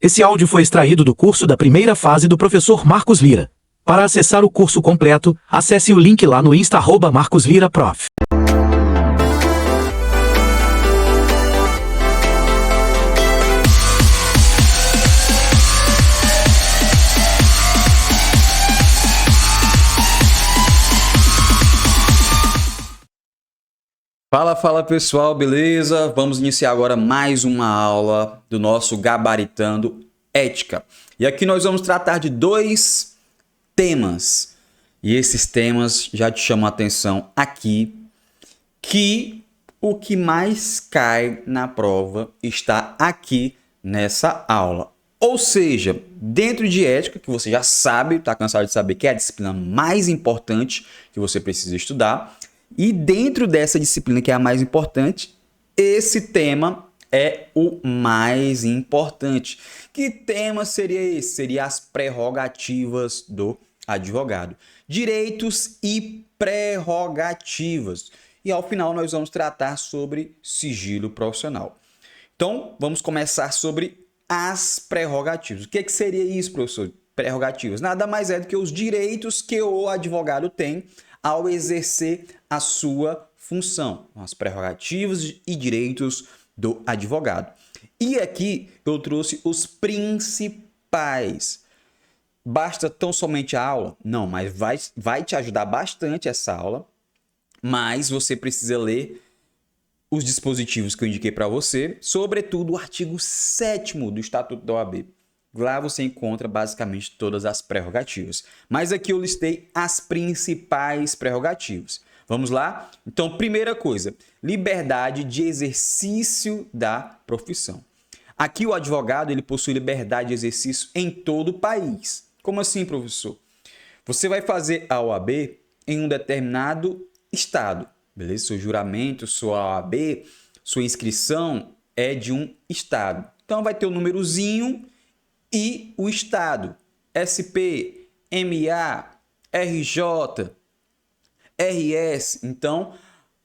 Esse áudio foi extraído do curso da primeira fase do professor Marcos Lira. Para acessar o curso completo, acesse o link lá no Insta @MarcosLiraProf. Fala pessoal, beleza? Vamos iniciar agora mais uma aula do nosso Gabaritando Ética. E aqui nós vamos tratar de dois temas. E esses temas já te chamam a atenção aqui, que o que mais cai na prova está aqui nessa aula. Ou seja, dentro de ética, que você já sabe, está cansado de saber que é a disciplina mais importante que você precisa estudar, e dentro dessa disciplina, que é a mais importante, esse tema é o mais importante. Que tema seria esse? Seria as prerrogativas do advogado. Direitos e prerrogativas. E ao final nós vamos tratar sobre sigilo profissional. Então, vamos começar sobre as prerrogativas. O que seria isso, professor? Prerrogativas. Nada mais é do que os direitos que o advogado tem ao exercer a sua função, as prerrogativas e direitos do advogado. E aqui eu trouxe os principais. Basta tão somente a aula? Não, mas vai te ajudar bastante essa aula, mas você precisa ler os dispositivos que eu indiquei para você, sobretudo o artigo 7º do Estatuto da OAB. Lá você encontra basicamente todas as prerrogativas. Mas aqui eu listei as principais prerrogativas. Vamos lá? Então, primeira coisa, liberdade de exercício da profissão. Aqui o advogado ele possui liberdade de exercício em todo o país. Como assim, professor? Você vai fazer a OAB em um determinado estado, beleza? Seu juramento, sua OAB, sua inscrição é de um estado. Então, vai ter o númerozinho e o estado, SP, MA, RJ, RS. Então,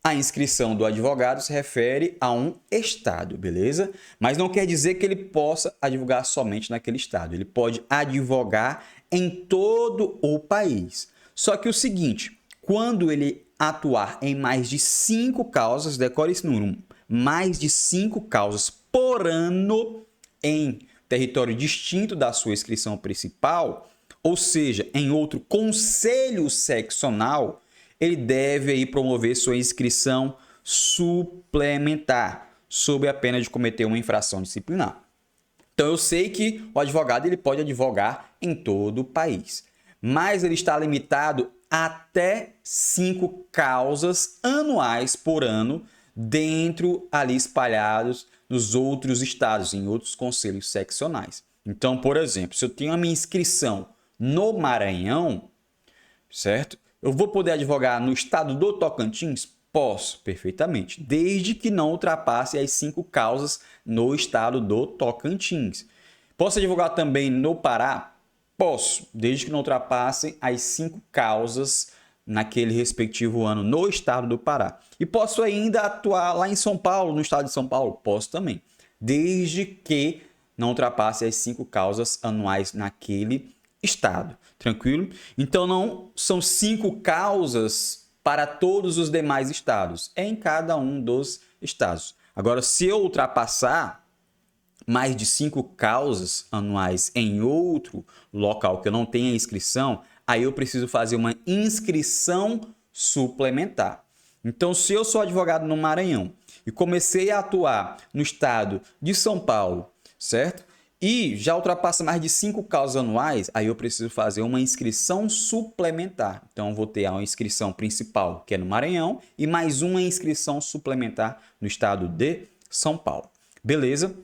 a inscrição do advogado se refere a um estado, beleza? Mas não quer dizer que ele possa advogar somente naquele estado. Ele pode advogar em todo o país. Só que o seguinte, quando ele atuar em mais de 5 causas, decore esse número, mais de 5 causas por ano em território distinto da sua inscrição principal, ou seja, em outro conselho seccional, ele deve aí promover sua inscrição suplementar, sob a pena de cometer uma infração disciplinar. Então, eu sei que o advogado ele pode advogar em todo o país, mas ele está limitado até 5 causas anuais por ano, dentro ali espalhados nos outros estados, em outros conselhos seccionais. Então, por exemplo, se eu tenho a minha inscrição no Maranhão, certo? Eu vou poder advogar no estado do Tocantins? Posso, perfeitamente, desde que não ultrapasse as 5 causas no estado do Tocantins. Posso advogar também no Pará? Posso, desde que não ultrapasse as 5 causas naquele respectivo ano no estado do Pará. E posso ainda atuar lá em São Paulo, no estado de São Paulo? Posso também, desde que não ultrapasse as 5 causas anuais naquele estado. Tranquilo? Então, não são 5 causas para todos os demais estados, é em cada um dos estados. Agora, se eu ultrapassar mais de 5 causas anuais em outro local que eu não tenha inscrição, aí eu preciso fazer uma inscrição suplementar. Então, se eu sou advogado no Maranhão e comecei a atuar no estado de São Paulo, certo? E já ultrapassa mais de 5 causas anuais, aí eu preciso fazer uma inscrição suplementar. Então, eu vou ter a inscrição principal, que é no Maranhão, e mais uma inscrição suplementar no estado de São Paulo. Beleza?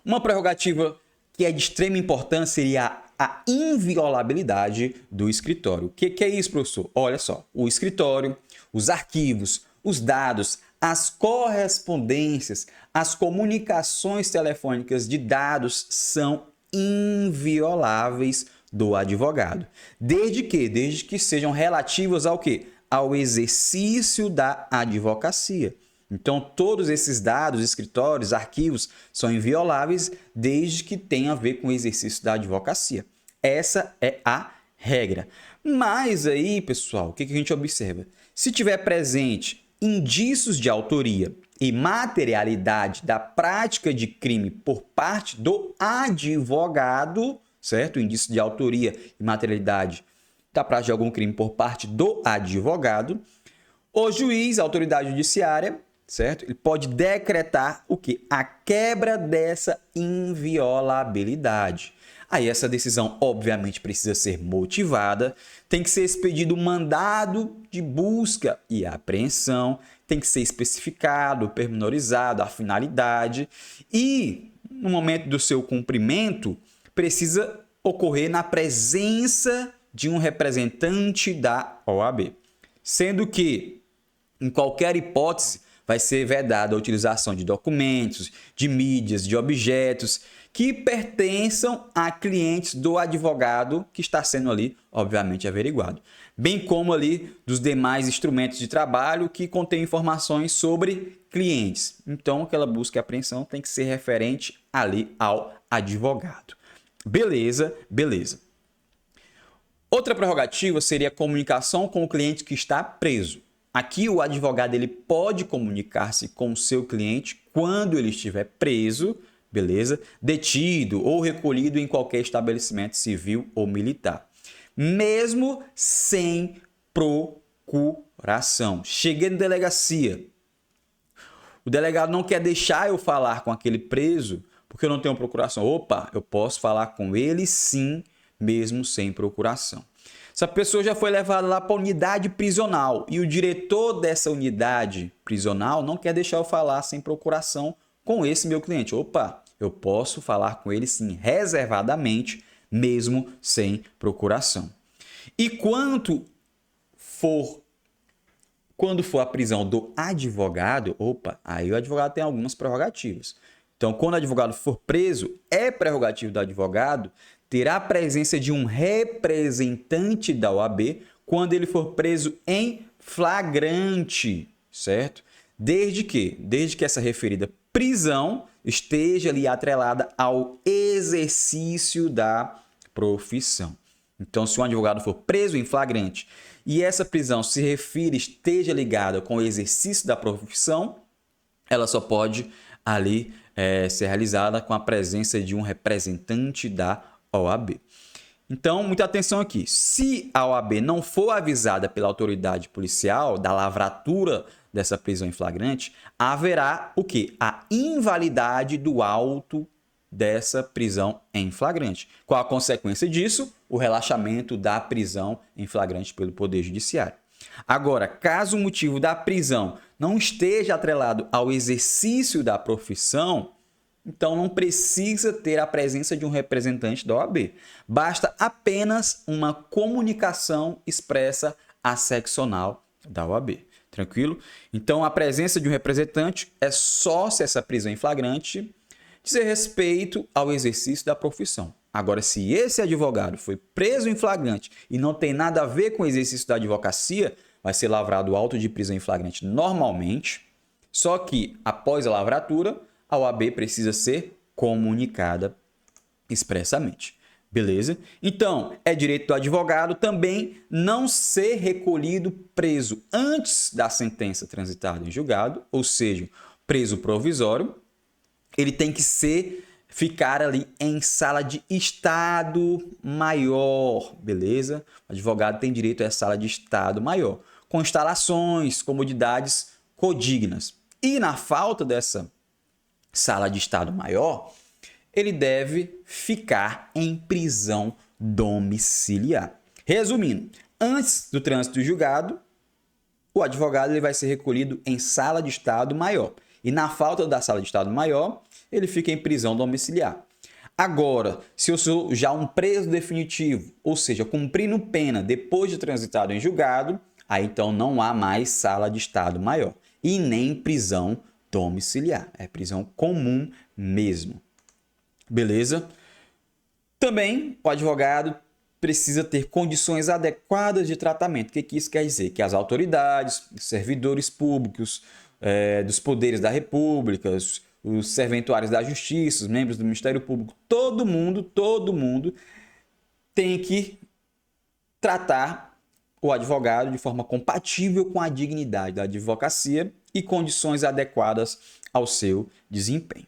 Uma prerrogativa que é de extrema importância seria a inviolabilidade do escritório. O que é isso, professor? Olha só, o escritório, os arquivos, os dados, as correspondências, as comunicações telefônicas de dados são invioláveis do advogado. Desde que sejam relativas ao quê? Ao exercício da advocacia. Então, todos esses dados, escritórios, arquivos, são invioláveis desde que tenha a ver com o exercício da advocacia. Essa é a regra. Mas aí, pessoal, o que a gente observa? Se tiver presente indícios de autoria e materialidade da prática de crime por parte do advogado, certo? Indício de autoria e materialidade da prática de algum crime por parte do advogado, o juiz, a autoridade judiciária, certo? Ele pode decretar o quê? A quebra dessa inviolabilidade. Aí essa decisão, obviamente, precisa ser motivada, tem que ser expedido um mandado de busca e apreensão, tem que ser especificado, pormenorizado a finalidade e, no momento do seu cumprimento, precisa ocorrer na presença de um representante da OAB, sendo que, em qualquer hipótese, vai ser vedada a utilização de documentos, de mídias, de objetos que pertençam a clientes do advogado que está sendo ali, obviamente, averiguado. Bem como ali dos demais instrumentos de trabalho que contêm informações sobre clientes. Então, aquela busca e apreensão tem que ser referente ali ao advogado. Beleza, beleza. Outra prerrogativa seria a comunicação com o cliente que está preso. Aqui o advogado ele pode comunicar-se com o seu cliente quando ele estiver preso, beleza? Detido ou recolhido em qualquer estabelecimento civil ou militar, mesmo sem procuração. Cheguei na delegacia, o delegado não quer deixar eu falar com aquele preso porque eu não tenho procuração. Opa, eu posso falar com ele sim, mesmo sem procuração. Essa pessoa já foi levada lá para a unidade prisional e o diretor dessa unidade prisional não quer deixar eu falar sem procuração com esse meu cliente. Opa, eu posso falar com ele sim, reservadamente, mesmo sem procuração. E quando for a prisão do advogado, opa, aí o advogado tem algumas prerrogativas. Então, quando o advogado for preso, é prerrogativo do advogado ter a presença de um representante da OAB quando ele for preso em flagrante, certo? Desde que essa referida prisão esteja ali atrelada ao exercício da profissão. Então, se um advogado for preso em flagrante e essa prisão se refere, esteja ligada com o exercício da profissão, ela só pode ali ser realizada com a presença de um representante da OAB. Então, muita atenção aqui. Se a OAB não for avisada pela autoridade policial da lavratura dessa prisão em flagrante, haverá o quê? A invalidade do auto dessa prisão em flagrante. Qual a consequência disso? O relaxamento da prisão em flagrante pelo Poder Judiciário. Agora, caso o motivo da prisão não esteja atrelado ao exercício da profissão, então não precisa ter a presença de um representante da OAB. Basta apenas uma comunicação expressa à seccional da OAB. Tranquilo? Então a presença de um representante é só se essa prisão em flagrante dizer respeito ao exercício da profissão. Agora, se esse advogado foi preso em flagrante e não tem nada a ver com o exercício da advocacia, vai ser lavrado o auto de prisão em flagrante normalmente, só que após a lavratura, a OAB precisa ser comunicada expressamente. Beleza? Então, é direito do advogado também não ser recolhido preso antes da sentença transitada em julgado, ou seja, preso provisório. Ele tem que ficar ali em sala de estado maior, beleza? O advogado tem direito a sala de estado maior, com instalações, comodidades codignas. E na falta dessa sala de estado maior, ele deve ficar em prisão domiciliar. Resumindo, antes do trânsito julgado, o advogado ele vai ser recolhido em sala de estado maior. E na falta da sala de estado maior, ele fica em prisão domiciliar. Agora, se eu sou já um preso definitivo, ou seja, cumprindo pena depois de transitado em julgado, aí então não há mais sala de estado maior e nem prisão domiciliar. É prisão comum mesmo. Beleza? Também o advogado precisa ter condições adequadas de tratamento. O que isso quer dizer? Que as autoridades, os servidores públicos, dos poderes da República, os serventuários da Justiça, os membros do Ministério Público, todo mundo tem que tratar o advogado de forma compatível com a dignidade da advocacia e condições adequadas ao seu desempenho.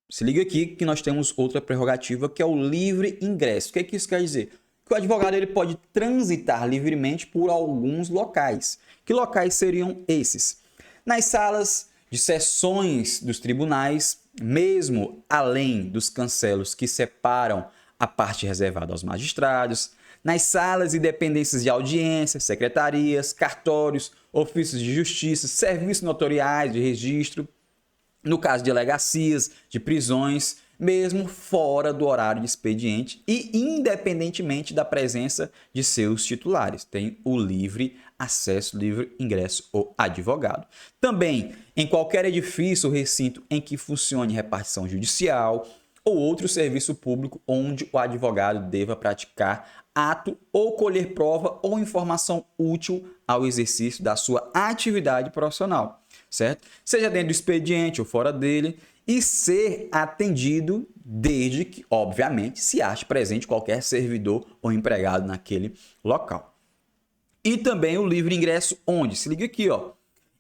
Se liga aqui que nós temos outra prerrogativa, que é o livre ingresso. O que isso quer dizer? Que o advogado ele pode transitar livremente por alguns locais. Que locais seriam esses? Nas salas de sessões dos tribunais, mesmo além dos cancelos que separam a parte reservada aos magistrados, nas salas e dependências de audiência, secretarias, cartórios, ofícios de justiça, serviços notoriais de registro, no caso de delegacias, de prisões, mesmo fora do horário de expediente e independentemente da presença de seus titulares. Tem o livre acesso, livre ingresso ao advogado. Também em qualquer edifício ou recinto em que funcione repartição judicial ou outro serviço público onde o advogado deva praticar ato ou colher prova ou informação útil ao exercício da sua atividade profissional, certo? Seja dentro do expediente ou fora dele, e ser atendido desde que, obviamente, se ache presente qualquer servidor ou empregado naquele local. E também o livre ingresso onde? Se liga aqui, ó,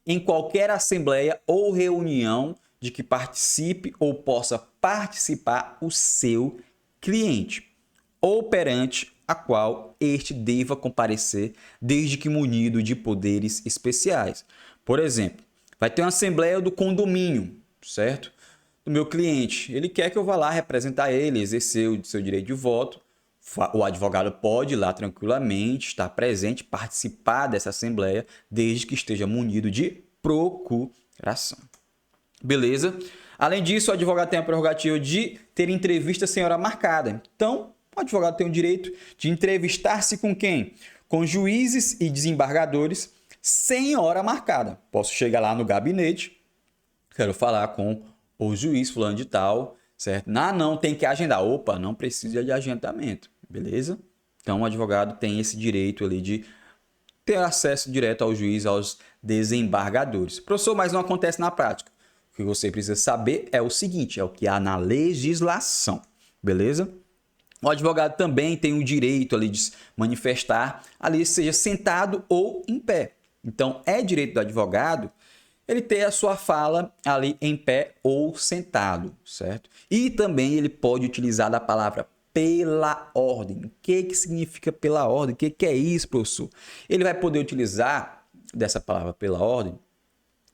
em qualquer assembleia ou reunião de que participe ou possa participar o seu cliente, ou perante a qual este deva comparecer, desde que munido de poderes especiais. Por exemplo, vai ter uma assembleia do condomínio, certo? Do meu cliente. Ele quer que eu vá lá representar ele, exercer o seu direito de voto. O advogado pode ir lá tranquilamente, estar presente, participar dessa assembleia, desde que esteja munido de procuração. Beleza? Além disso, o advogado tem a prerrogativa de ter entrevista sem hora marcada. Então, o advogado tem o direito de entrevistar-se com quem? Com juízes e desembargadores sem hora marcada. Posso chegar lá no gabinete, quero falar com o juiz fulano de tal, certo? Não, tem que agendar. Opa, não precisa de agendamento, beleza? Então, o advogado tem esse direito ali de ter acesso direto ao juiz, aos desembargadores. Professor, mas não acontece na prática. O que você precisa saber é o seguinte, é o que há na legislação, beleza? O advogado também tem o direito ali de se manifestar, ali seja sentado ou em pé. Então, é direito do advogado ele ter a sua fala ali em pé ou sentado, certo? E também ele pode utilizar a palavra pela ordem. O que significa pela ordem? O que é isso, professor? Ele vai poder utilizar dessa palavra pela ordem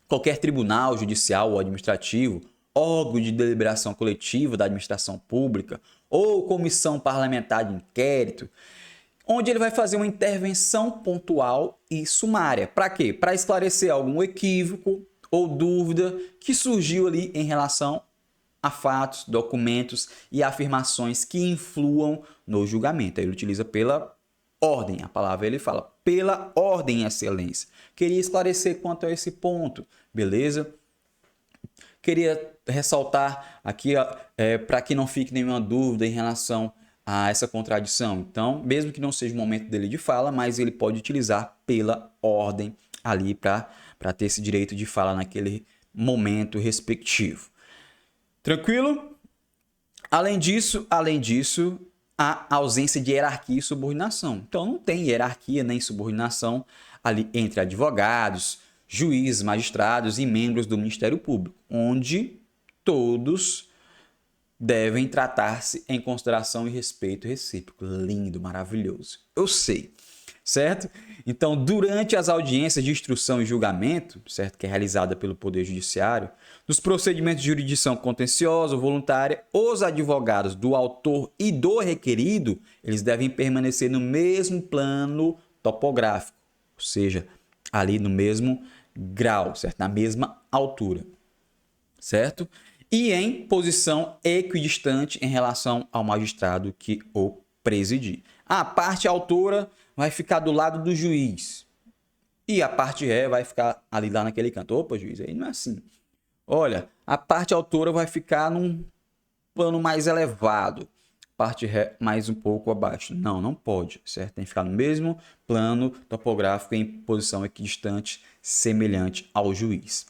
qualquer tribunal judicial ou administrativo, órgão de deliberação coletiva da administração pública ou comissão parlamentar de inquérito, onde ele vai fazer uma intervenção pontual e sumária. Para quê? Para esclarecer algum equívoco ou dúvida que surgiu ali em relação a fatos, documentos e afirmações que influam no julgamento. Aí ele utiliza pela ordem, a palavra ele fala pela ordem, excelência. Queria esclarecer quanto a esse ponto, beleza? Queria ressaltar aqui para que não fique nenhuma dúvida em relação a essa contradição. Então, mesmo que não seja o momento dele de fala, mas ele pode utilizar pela ordem ali para ter esse direito de fala naquele momento respectivo. Tranquilo? Além disso, a ausência de hierarquia e subordinação. Então, não tem hierarquia nem subordinação ali entre advogados, juízes, magistrados e membros do Ministério Público, onde todos devem tratar-se em consideração e respeito recíproco. Lindo, maravilhoso. Eu sei, certo? Então, durante as audiências de instrução e julgamento, certo, que é realizada pelo Poder Judiciário, nos procedimentos de jurisdição contenciosa ou voluntária, os advogados do autor e do requerido, eles devem permanecer no mesmo plano topográfico, ou seja, ali no mesmo grau, certo? Na mesma altura, certo? E em posição equidistante em relação ao magistrado que o presidir. A parte autora vai ficar do lado do juiz e a parte ré vai ficar ali lá naquele canto. Opa, juiz, aí não é assim. Olha, a parte autora vai ficar num plano mais elevado. parte ré mais um pouco abaixo. Não, não pode, certo? Tem que ficar no mesmo plano topográfico em posição equidistante, semelhante ao juiz.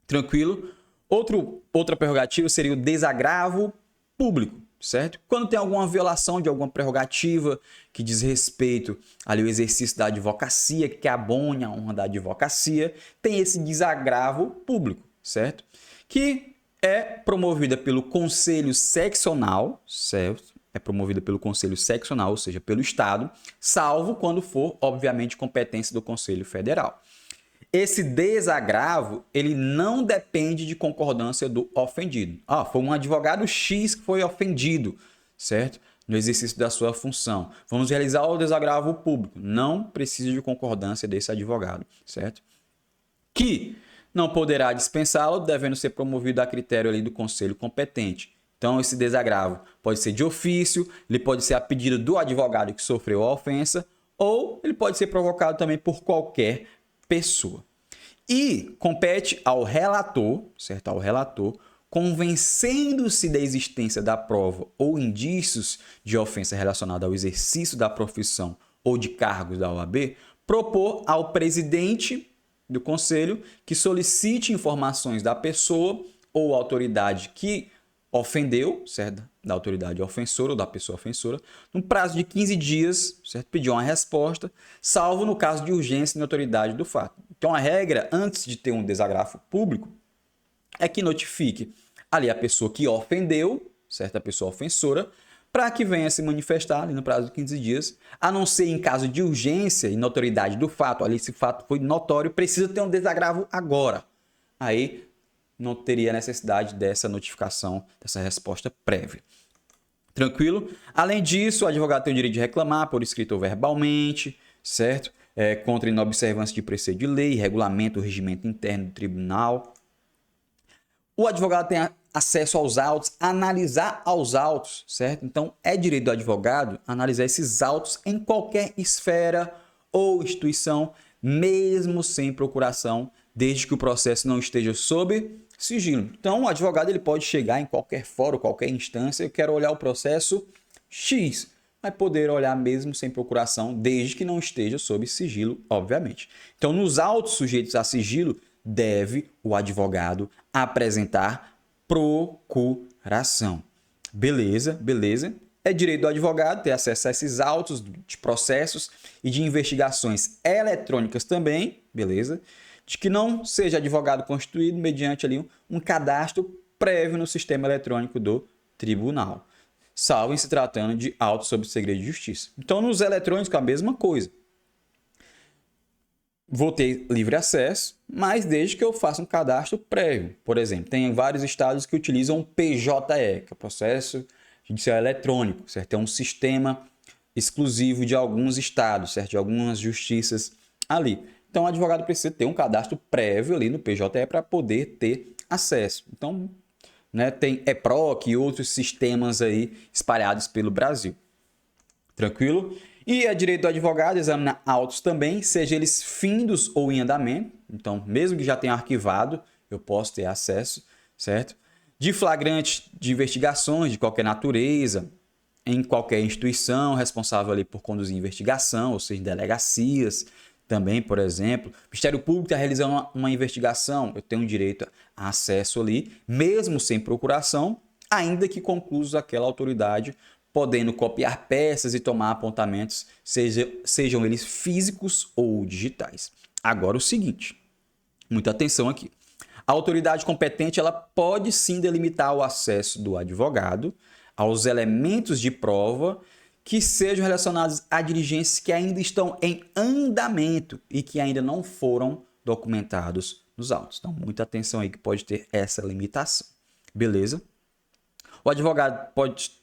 Tranquilo? Outra prerrogativa seria o desagravo público, certo? Quando tem alguma violação de alguma prerrogativa que diz respeito ali ao exercício da advocacia, que abone a honra da advocacia, tem esse desagravo público, certo? Que é promovida pelo Conselho Seccional, certo? É promovida pelo Conselho Seccional, ou seja, pelo Estado, salvo quando for, obviamente, competência do Conselho Federal. Esse desagravo, ele não depende de concordância do ofendido. Foi um advogado X que foi ofendido, certo? No exercício da sua função. Vamos realizar o desagravo público. Não precisa de concordância desse advogado, certo? Que não poderá dispensá-lo, devendo ser promovido a critério ali do conselho competente. Então, esse desagravo pode ser de ofício, ele pode ser a pedido do advogado que sofreu a ofensa, ou ele pode ser provocado também por qualquer pessoa. E compete ao relator, certo? Ao relator, convencendo-se da existência da prova ou indícios de ofensa relacionada ao exercício da profissão ou de cargos da OAB, propor ao presidente do conselho que solicite informações da pessoa ou autoridade que ofendeu, certo? Da autoridade ofensora ou da pessoa ofensora, num prazo de 15 dias, certo? Pedir uma resposta, salvo no caso de urgência e notoriedade do fato. Então, a regra, antes de ter um desagravo público, é que notifique ali a pessoa que ofendeu, certo? A pessoa ofensora, para que venha se manifestar ali no prazo de 15 dias, a não ser em caso de urgência e notoriedade do fato. Ali, esse fato foi notório, precisa ter um desagravo agora. Aí, não teria necessidade dessa notificação, dessa resposta prévia. Tranquilo? Além disso, o advogado tem o direito de reclamar por escrito ou verbalmente, certo? Contra inobservância de preceito de lei, regulamento, regimento interno do tribunal. O advogado tem acesso aos autos, analisar aos autos, certo? Então, é direito do advogado analisar esses autos em qualquer esfera ou instituição, mesmo sem procuração, desde que o processo não esteja sob sigilo. Então, o advogado ele pode chegar em qualquer fórum, qualquer instância, eu quero olhar o processo X, vai poder olhar mesmo sem procuração, desde que não esteja sob sigilo, obviamente. Então, nos autos sujeitos a sigilo, deve o advogado apresentar procuração. Beleza, beleza. É direito do advogado ter acesso a esses autos de processos e de investigações eletrônicas também, beleza? De que não seja advogado constituído mediante ali um cadastro prévio no sistema eletrônico do tribunal, salvo em se tratando de autos sob segredo de justiça. Então, nos eletrônicos, a mesma coisa. Vou ter livre acesso, mas desde que eu faça um cadastro prévio. Por exemplo, tem vários estados que utilizam o PJE, que é o processo judicial eletrônico, certo? É um sistema exclusivo de alguns estados, certo? De algumas justiças ali. Então, o advogado precisa ter um cadastro prévio ali no PJE para poder ter acesso. Então, né, tem EPROC e outros sistemas aí espalhados pelo Brasil. Tranquilo? E é direito do advogado examinar autos também, seja eles findos ou em andamento. Então, mesmo que já tenha arquivado, eu posso ter acesso, certo? De flagrante de investigações de qualquer natureza, em qualquer instituição responsável ali por conduzir investigação, ou seja, em delegacias também, por exemplo. O Ministério Público está realizando uma investigação, eu tenho direito a acesso ali, mesmo sem procuração, ainda que conclusos aquela autoridade, podendo copiar peças e tomar apontamentos, sejam eles físicos ou digitais. Agora o seguinte, muita atenção aqui. A autoridade competente ela pode sim delimitar o acesso do advogado aos elementos de prova que sejam relacionados a diligências que ainda estão em andamento e que ainda não foram documentados nos autos. Então, muita atenção aí que pode ter essa limitação. Beleza? O advogado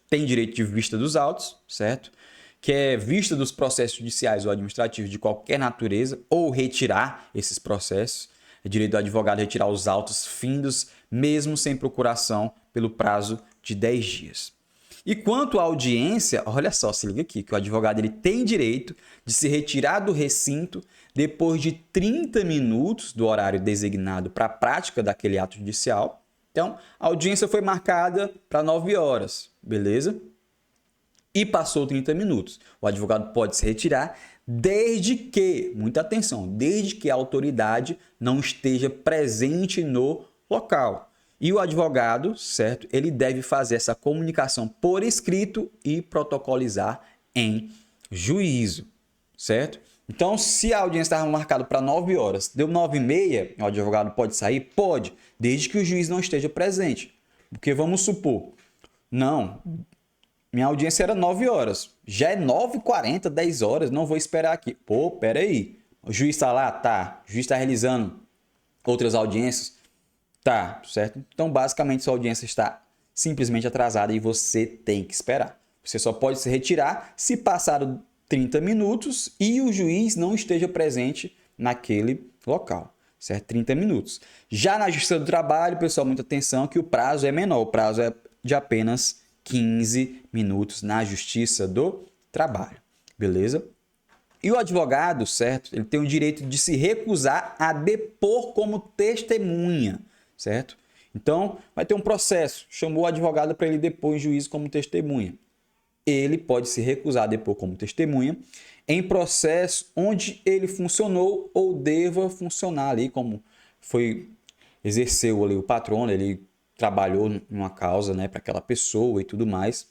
tem direito de vista dos autos, certo? Que é vista dos processos judiciais ou administrativos de qualquer natureza ou retirar esses processos. É direito do advogado retirar os autos findos, mesmo sem procuração, pelo prazo de 10 dias. E quanto à audiência, olha só, se liga aqui, que o advogado ele tem direito de se retirar do recinto depois de 30 minutos do horário designado para a prática daquele ato judicial. Então, a audiência foi marcada para 9 horas, beleza? e passou 30 minutos. O advogado pode se retirar desde que, muita atenção, desde que a autoridade não esteja presente no local. E o advogado, certo? Ele deve fazer essa comunicação por escrito e protocolizar em juízo, certo? Então, se a audiência estava marcada para 9 horas, deu 9h30, o advogado pode sair? Pode, desde que o juiz não esteja presente. Porque vamos supor, não, minha audiência era 9 horas, já é 9h40, 10 horas, não vou esperar aqui. Pô, peraí, o juiz está lá? Tá. O juiz está realizando outras audiências? Tá, certo? Então, basicamente, sua audiência está simplesmente atrasada e você tem que esperar. Você só pode se retirar se passaram 30 minutos e o juiz não esteja presente naquele local, certo? 30 minutos. Já na Justiça do Trabalho, pessoal, muita atenção que o prazo é menor, o prazo é de apenas 15 minutos na Justiça do Trabalho, beleza? E o advogado, certo? Ele tem o direito de se recusar a depor como testemunha, certo? Então, vai ter um processo, chamou o advogado para ele depor em juízo como testemunha. Ele pode se recusar a depor como testemunha em processo onde ele funcionou ou deva funcionar ali, como exerceu ali o patrono, ele trabalhou numa causa, né, para aquela pessoa e tudo mais,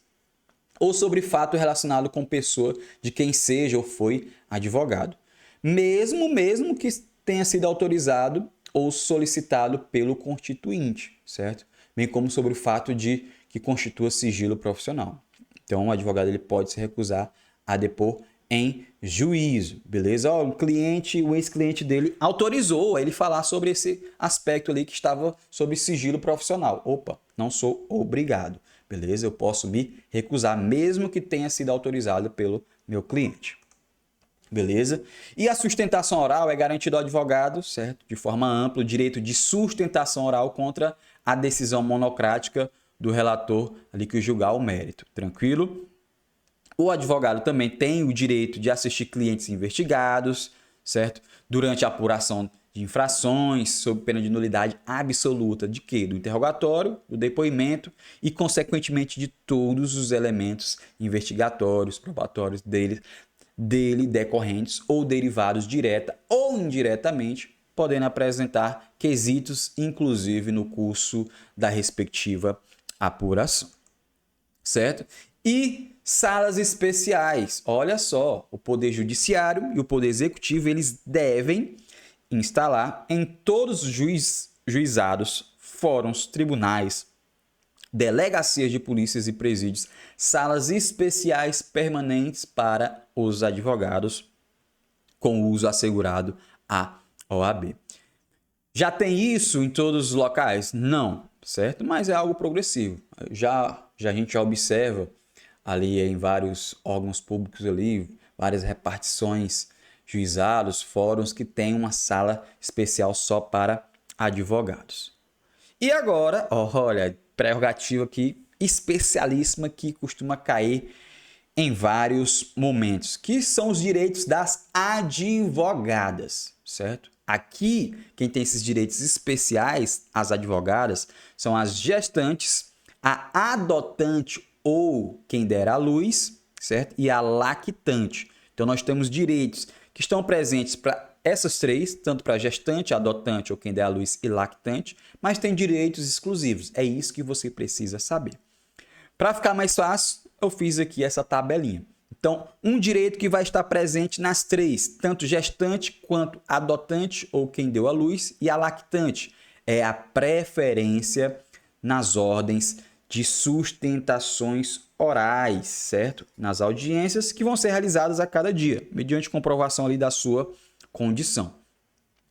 ou sobre fato relacionado com pessoa de quem seja ou foi advogado. Mesmo que tenha sido autorizado ou solicitado pelo constituinte, certo? Bem como sobre o fato de que constitua sigilo profissional. Então, o advogado ele pode se recusar a depor em juízo, beleza? Ó, o ex-cliente dele autorizou a ele falar sobre esse aspecto ali que estava sob sigilo profissional. Opa, não sou obrigado, beleza? Eu posso me recusar, mesmo que tenha sido autorizado pelo meu cliente, beleza? E a sustentação oral é garantido ao advogado, certo? De forma ampla, o direito de sustentação oral contra a decisão monocrática do relator ali que julgar o mérito, tranquilo? O advogado também tem o direito de assistir clientes investigados, certo? Durante a apuração de infrações, sob pena de nulidade absoluta de quê? Do interrogatório, do depoimento e, consequentemente, de todos os elementos investigatórios, probatórios dele decorrentes ou derivados direta ou indiretamente, podendo apresentar quesitos, inclusive no curso da respectiva apuração, certo? E salas especiais, olha só, o Poder Judiciário e o Poder Executivo, eles devem instalar em todos os juizados, fóruns, tribunais, delegacias de polícias e presídios, salas especiais permanentes para os advogados com uso assegurado à OAB. Já tem isso em todos os locais? Não, certo? Mas é algo progressivo. A gente já observa ali em vários órgãos públicos ali, várias repartições, juizados, fóruns que tem uma sala especial só para advogados. E agora, olha, prerrogativa aqui especialíssima que costuma cair em vários momentos, que são os direitos das advogadas, certo? Aqui, quem tem esses direitos especiais, as advogadas, são as gestantes, a adotante ou quem der à luz, certo? E a lactante. Então, nós temos direitos que estão presentes para essas três, tanto para gestante, adotante ou quem der à luz e lactante, mas tem direitos exclusivos. É isso que você precisa saber. Para ficar mais fácil, eu fiz aqui essa tabelinha. Então, um direito que vai estar presente nas três, tanto gestante quanto adotante ou quem deu à luz e a lactante, é a preferência nas ordens de sustentações orais, certo? Nas audiências que vão ser realizadas a cada dia, mediante comprovação ali da sua condição.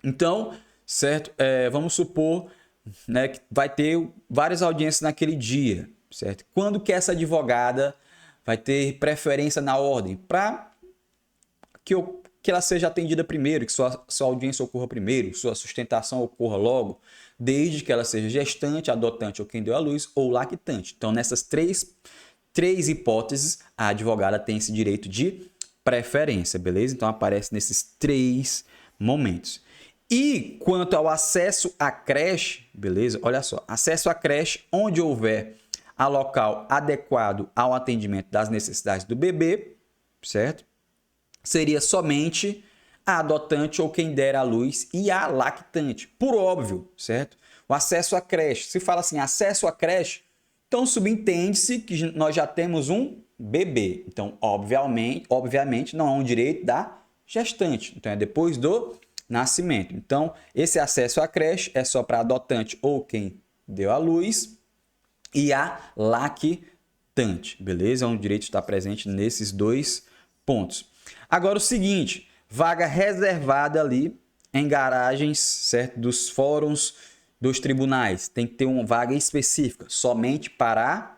Então, certo? Vamos supor, né, que vai ter várias audiências naquele dia, certo? Quando que essa advogada vai ter preferência na ordem? Para que ela seja atendida primeiro, que sua audiência ocorra primeiro, sua sustentação ocorra logo, desde que ela seja gestante, adotante ou quem deu à luz, ou lactante. Então, nessas três hipóteses, a advogada tem esse direito de preferência, beleza? Então, aparece nesses três momentos. E quanto ao acesso à creche, beleza? Olha só, acesso à creche onde houver a local adequado ao atendimento das necessidades do bebê, certo? Seria somente a adotante ou quem der à luz e a lactante, por óbvio, certo? O acesso à creche. Se fala assim, acesso à creche, então subentende-se que nós já temos um bebê. Então, obviamente, não é um direito da gestante. Então, é depois do nascimento. Então, esse acesso à creche é só para adotante ou quem deu à luz e a lactante, beleza? É um direito que está presente nesses dois pontos. Agora, o seguinte, vaga reservada ali em garagens, certo? Dos fóruns dos tribunais. Tem que ter uma vaga específica, somente para a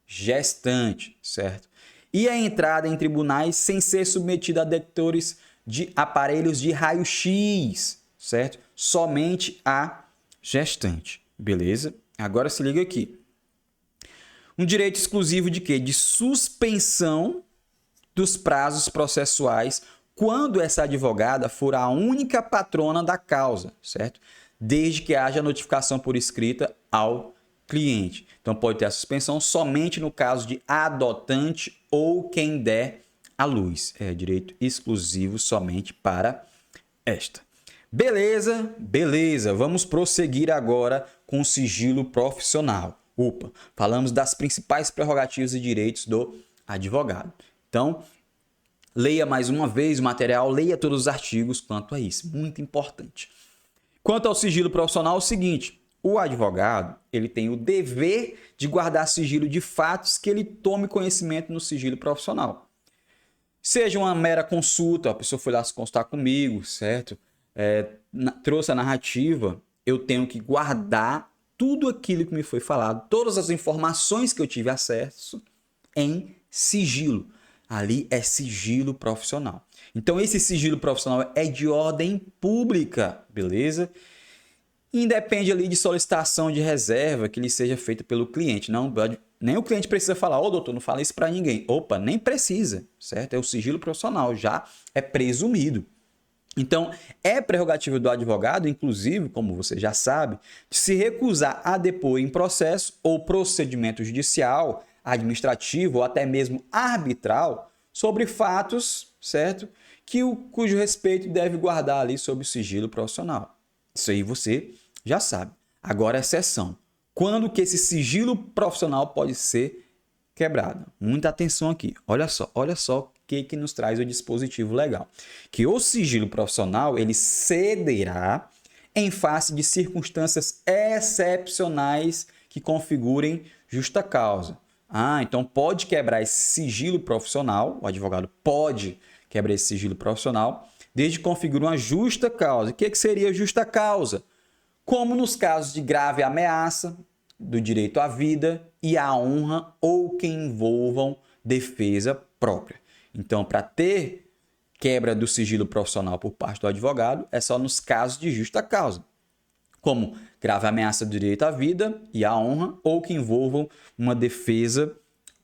gestante, certo? E a entrada em tribunais sem ser submetida a detectores de aparelhos de raio-x, certo? Somente a gestante, beleza? Agora se liga aqui. Um direito exclusivo de quê? De suspensão dos prazos processuais quando essa advogada for a única patrona da causa, certo? Desde que haja notificação por escrita ao cliente. Então, pode ter a suspensão somente no caso de adotante ou quem der à luz. É direito exclusivo somente para esta. Beleza, beleza. Vamos prosseguir agora com o sigilo profissional. Opa, falamos das principais prerrogativas e direitos do advogado. Então, leia mais uma vez o material, leia todos os artigos quanto a isso. Muito importante. Quanto ao sigilo profissional, é o seguinte, o advogado ele tem o dever de guardar sigilo de fatos que ele tome conhecimento no sigilo profissional. Seja uma mera consulta, a pessoa foi lá se consultar comigo, certo? Trouxe a narrativa, eu tenho que guardar tudo aquilo que me foi falado, todas as informações que eu tive acesso em sigilo. Ali é sigilo profissional. Então, esse sigilo profissional é de ordem pública, beleza? Independe ali de solicitação de reserva que lhe seja feita pelo cliente. Não, nem o cliente precisa falar, ô doutor, não fala isso para ninguém. Opa, nem precisa, certo? É o sigilo profissional, já é presumido. Então, é prerrogativa do advogado, inclusive, como você já sabe, de se recusar a depor em processo ou procedimento judicial, administrativo ou até mesmo arbitral sobre fatos, certo? Cujo respeito deve guardar ali sob o sigilo profissional. Isso aí você já sabe. Agora, exceção. Quando que esse sigilo profissional pode ser quebrado? Muita atenção aqui. Olha só o que nos traz o dispositivo legal. Que o sigilo profissional, ele cederá em face de circunstâncias excepcionais que configurem justa causa. Então pode quebrar esse sigilo profissional, o advogado pode quebrar esse sigilo profissional, desde que configure uma justa causa. O que seria justa causa? Como nos casos de grave ameaça do direito à vida e à honra ou que envolvam defesa própria. Então, para ter quebra do sigilo profissional por parte do advogado, é só nos casos de justa causa, como grave ameaça do direito à vida e à honra ou que envolvam uma defesa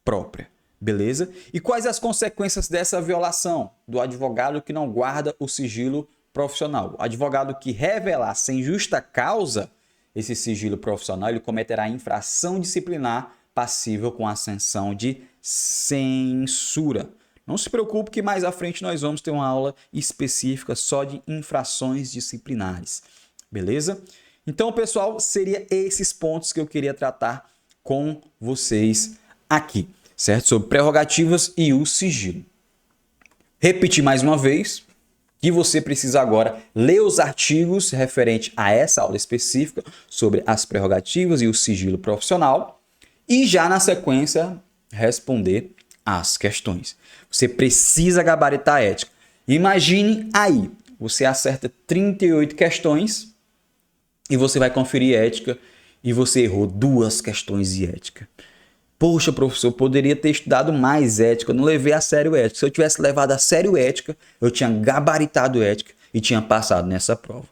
própria. Beleza? E quais as consequências dessa violação do advogado que não guarda o sigilo profissional? O advogado que revelar sem justa causa esse sigilo profissional, ele cometerá infração disciplinar passível com a sanção de censura. Não se preocupe que mais à frente nós vamos ter uma aula específica só de infrações disciplinares. Beleza? Então, pessoal, seria esses pontos que eu queria tratar com vocês aqui, certo? Sobre prerrogativas e o sigilo. Repetir mais uma vez que você precisa agora ler os artigos referentes a essa aula específica sobre as prerrogativas e o sigilo profissional e já na sequência responder as questões. Você precisa gabaritar a ética. Imagine aí, você acerta 38 questões e você vai conferir ética e você errou 2 questões de ética. Poxa, professor, eu poderia ter estudado mais ética, eu não levei a sério ética. Se eu tivesse levado a sério ética, eu tinha gabaritado ética e tinha passado nessa prova.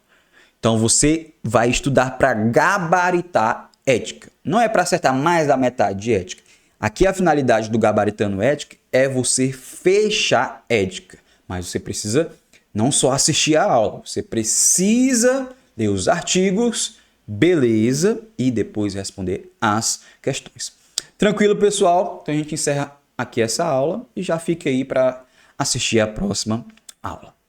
Então você vai estudar para gabaritar ética. Não é para acertar mais da metade de ética. Aqui a finalidade do gabaritando ética é você fechar ética. Mas você precisa não só assistir a aula, você precisa ler os artigos, beleza, e depois responder as questões. Tranquilo, pessoal? Então a gente encerra aqui essa aula e já fica aí para assistir a próxima aula.